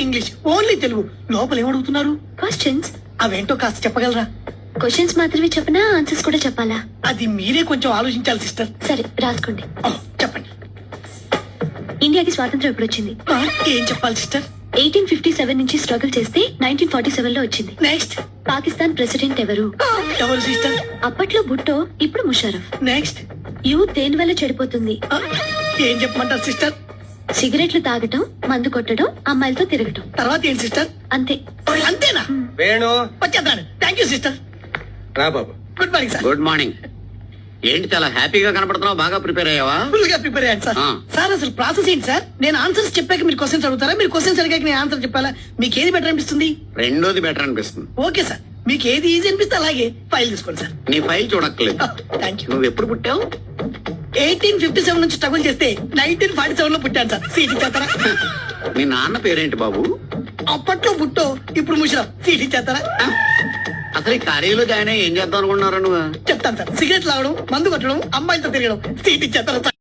English, only Telugu. లోపల ఏమడుగుతున్నారు? Questions. అవేంటో కాస్త చెప్పగలరా? క్వశ్చన్స్ మాత్రమే చెప్పనా, ఆన్సర్స్ కూడా చెప్పాలా? అది మీరే కొంచెం ఆలోచించాలి సిస్టర్. సరే రాసుకోండి. చెప్పండి. ఇండియాకి స్వాతంత్రం ఎప్పుడు వచ్చింది? ఏం చెప్పాలి సిస్టర్? 1857 నుంచి స్ట్రగుల్ చేస్తే 1947 లో వచ్చింది. నెక్స్ట్. పాకిస్తాన్ ప్రెసిడెంట్ ఎవరు? ఎవరు సిస్టర్? అప్పట్లో భుట్టో, ఇప్పుడు ముషరఫ్. నెక్స్ట్. యూత్ దేని వల్ల చెడిపోతుంది? ఏం చెప్పమంటారు సిస్టర్? సిగరెట్లు తాగటం, మందు కొట్టడం, అమ్మాయిలతో తిరగటం. తర్వాత ఏంటి సిస్టర్? అంతే. అంతేనా? వేణు వచ్చేద్దాను. Thank you sister. రా బాబు. Good morning sir. Good morning. ఏంటి చాలా హ్యాపీగా కనపడుతున్నావు? బాగా ప్రిపేర్ అయ్యావా? ఫుల్ గా ప్రిపేర్ అయ్యాను సార్. సార్ అసలు ప్రాసెస్ ఏంటి సార్? నేను ఆన్సర్స్ చెప్పాక మీరు క్వశ్చన్స్ అడుగుతారా? మీరు క్వశ్చన్స్ అడిగాక నేను ఆన్సర్ చెప్పాలా? మీకు ఏది బెటర్ అనిపిస్తుంది? రెండోది బెటర్ అనిపిస్తుంది. ఓకే సార్, మీకు ఏది ఈజీ అనిపిస్తే అలాగే ఫైల్ తీసుకోండి సార్. నీ ఫైల్ చూడక్కర్లేదు. Thank you. నువ్వు ఎప్పుడు పుట్టావు? 1857 నుంచి స్ట్రగుల్ చేస్తే 1947 లో పుట్టాను సార్. సీట్ ఇచ్చేస్తారా? మీ నాన్న పేరేంటి బాబు? అప్పట్లో బుట్టో, ఇప్పుడు ముషరఫ్. సీట్ ఇచ్చేస్తారా? అసలు ఈ కాలేజీలో జాయిన్ అయ్యి ఏం చేద్దాం అనుకున్నారా నువ్వు? చెప్తాను సార్. సిగరెట్ తాగడం, మందు కొట్టడం, అమ్మాయిలతో తిరగడం. సీట్ ఇచ్చేస్తారా సార్?